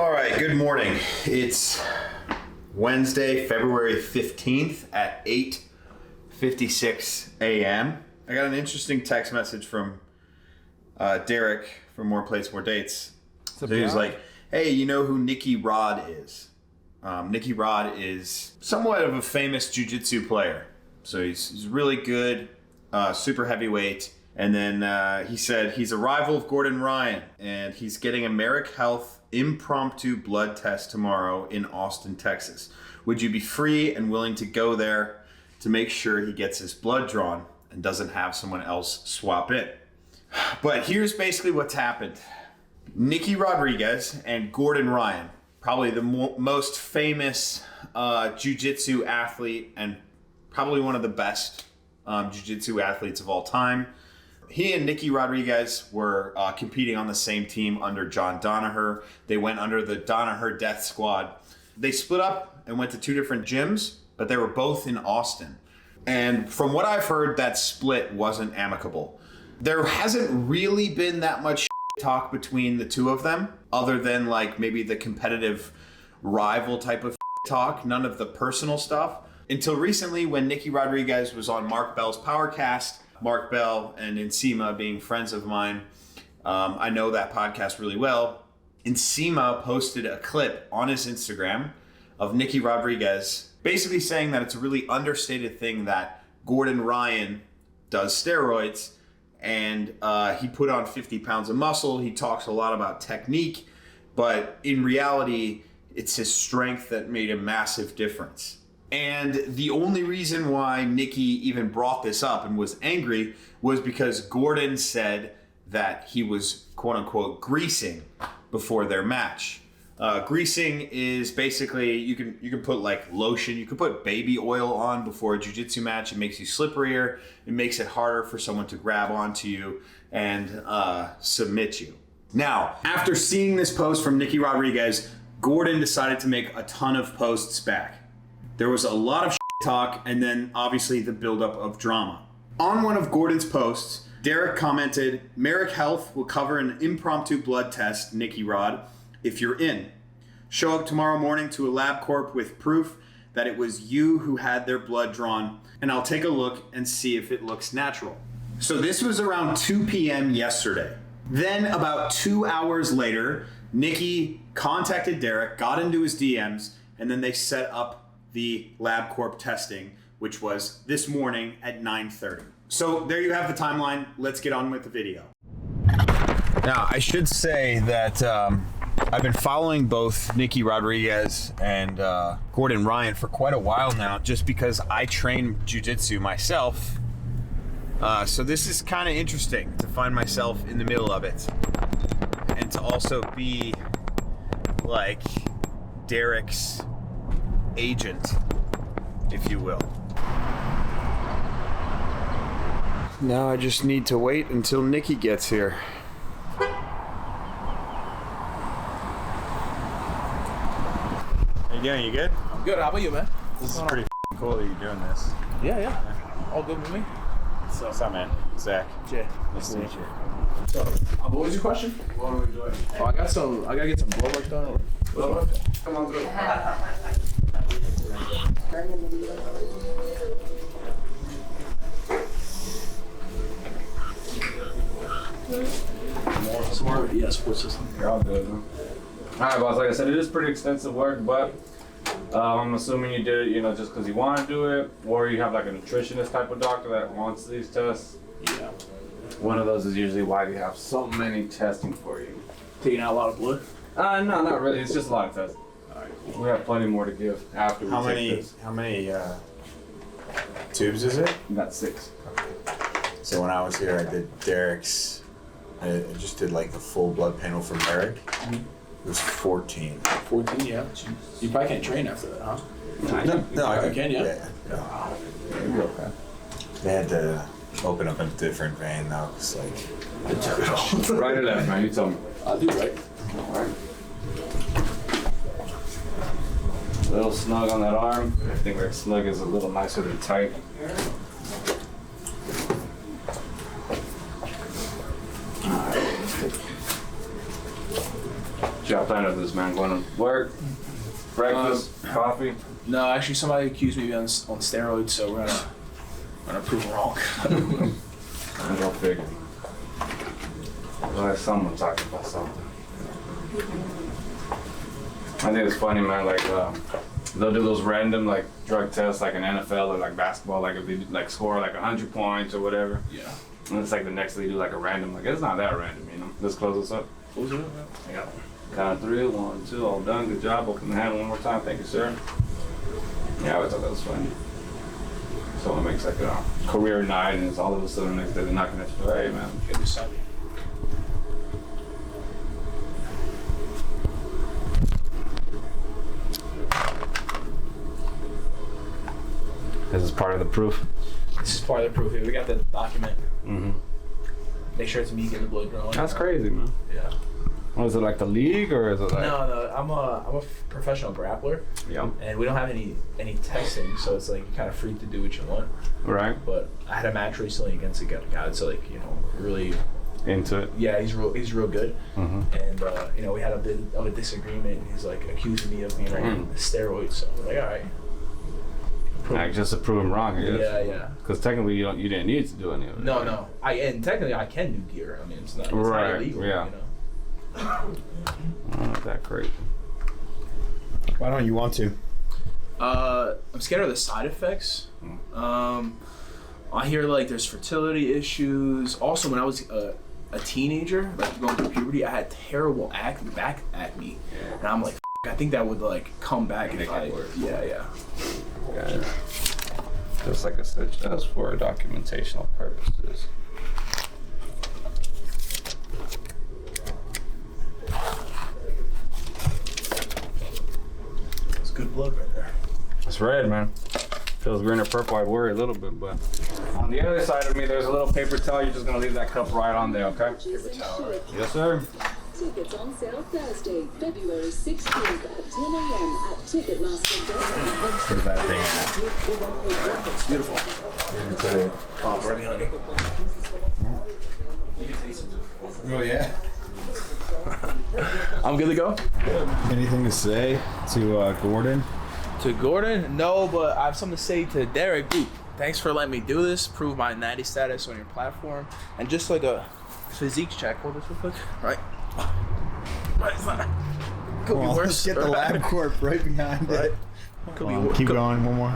All right, good morning. It's Wednesday, February 15th at 8:56 a.m. I got an interesting text message from Derek from More Plates, More Dates. So he was like, hey, you know who Nicky Rod is? Nicky Rod is somewhat of a famous jiu-jitsu player. So he's really good, super heavyweight. And then he said he's a rival of Gordon Ryan, and he's getting a Marek Health impromptu blood test tomorrow in Austin, Texas. Would you be free and willing to go there to make sure he gets his blood drawn and doesn't have someone else swap in? But here's basically what's happened. Nicky Rodriguez and Gordon Ryan, probably the most famous jiu-jitsu athlete and probably one of the best jiu-jitsu athletes of all time. He and Nicky Rodriguez were competing on the same team under John Danaher. They went under the Danaher Death Squad. They split up and went to two different gyms, but they were both in Austin. And from what I've heard, that split wasn't amicable. There hasn't really been that much talk between the two of them, other than like maybe the competitive rival type of talk, none of the personal stuff. Until recently when Nicky Rodriguez was on Mark Bell's Powercast. Mark Bell and Nsima being friends of mine, I know that podcast really well. Nsima posted a clip on his Instagram of Nicky Rodriguez basically saying that it's a really understated thing that Gordon Ryan does steroids, and he put on 50 pounds of muscle. He talks a lot about technique, but in reality, it's his strength that made a massive difference. And the only reason why Nicky even brought this up and was angry was because Gordon said that he was quote unquote greasing before their match. Greasing is basically you can put like lotion, you can put baby oil on before a jiu-jitsu match. It makes you slipperier. It makes it harder for someone to grab onto you and submit you. Now, after seeing this post from Nicky Rodriguez, Gordon decided to make a ton of posts back. There was a lot of talk and then obviously the buildup of drama. On one of Gordon's posts, Derek commented, Marek Health will cover an impromptu blood test, Nicky Rod, if you're in. Show up tomorrow morning to a LabCorp with proof that it was you who had their blood drawn, and I'll take a look and see if it looks natural. So this was around 2 p.m. yesterday. Then about 2 hours later, Nicky contacted Derek, got into his DMs, and then they set up the LabCorp testing, which was this morning at 9:30. So there you have the timeline. Let's get on with the video. Now, I should say that I've been following both Nicky Rodriguez and Gordon Ryan for quite a while now, just because I train jiu-jitsu myself. So this is kind of interesting to find myself in the middle of it, and to also be like Derek's agent, if you will. Now I just need to wait until Nicky gets here. How you doing? You good? I'm good. How about you, man? This is pretty cool that you're doing this. Yeah. All good with me. What's up, man? Zach. Jay. Nice to meet you. So, what was your question? What are we doing? Oh, I gotta get some blood work done. Blood work? Come on through. Smart, yeah, sports system. You're all good, man. All right, boss. Like I said, it is pretty extensive work, but I'm assuming you did it, just because you want to do it, or you have like a nutritionist type of doctor that wants these tests. Yeah. One of those is usually why we have so many testing for you. Taking out a lot of blood? No, not really. It's just a lot of tests. All right. We have plenty more to give after we take this. How many tubes is it? We got 6. So when I was here, I did Derek's. I just did like the full blood panel for Marek. Mm-hmm. It was 14. 14, yeah. You probably can't train after that, huh? No, I can, yeah? Yeah. You'll be okay. They had to open up a different vein though. It's like Right or left, man? You tell me. I'll do right. All right. A little snug on that arm. I think that snug is a little nicer than tight. Job. plan of this, man? Going to work, breakfast, coffee? No, actually, somebody accused me of being on steroids, so we're gonna prove them wrong. Go figure. Well, someone talking about something. I think it's funny, man. Like they'll do those random like drug tests, like in NFL or like basketball, like if they like score like 100 points or whatever. Yeah. And it's like the next they do like a random, like it's not that random, you know. Let's close this up. Close it up, man. Yeah. Count of 3, 1, 2, all done. Good job. Open the hand one more time. Thank you, sir. Yeah, I always thought that was funny. Someone makes like a career night and it's all of a sudden next day they're knocking at you. Hey, man. Get this out. This is part of the proof. This is part of the proof here. We got the document. Mm-hmm. Make sure it's me getting the blood drawn. That's crazy, man. Yeah. Was it like the league or is it like? No, I'm a professional grappler. Yeah. And we don't have any testing, so it's like you're kind of free to do what you want. Right. But I had a match recently against a guy that's like, you know, really into it. Yeah, he's real good. Mm-hmm. And you know, we had a bit of a disagreement. He's like accusing me of being on steroids. So we're like, all right. Like just to prove him wrong, I guess. Yeah. Because technically you didn't need to do any of it. No. And technically I can do gear. I mean, it's not illegal. Yeah. You know? Not that crazy. Why don't you want to? I'm scared of the side effects. I hear like there's fertility issues. Also, when I was a teenager, like going through puberty, I had terrible back acne, and I'm like, I think that would like come back if I. Yeah. Got it. Just like I said, just for documentational purposes. It's good blood right there. It's red, man. Feels green or purple, I'd worry a little bit, but on the other side of me, there's a little paper towel. You're just gonna leave that cup right on there, okay? Paper towel, right? Yes, sir. Tickets on sale Thursday, February 16th at 10 a.m. at Ticketmaster.com. Where's that thing at? It's beautiful. Oh, right behind you. You can taste it. Oh yeah. I'm good to go. Anything to say to Gordon? To Gordon? No, but I have something to say to Derek. Dude, thanks for letting me do this, prove my natty status on your platform, and just like a physique check. Hold this real quick. Right. Could be worse. Let's get the lab corp right behind it. Could be worse. Keep going. One more.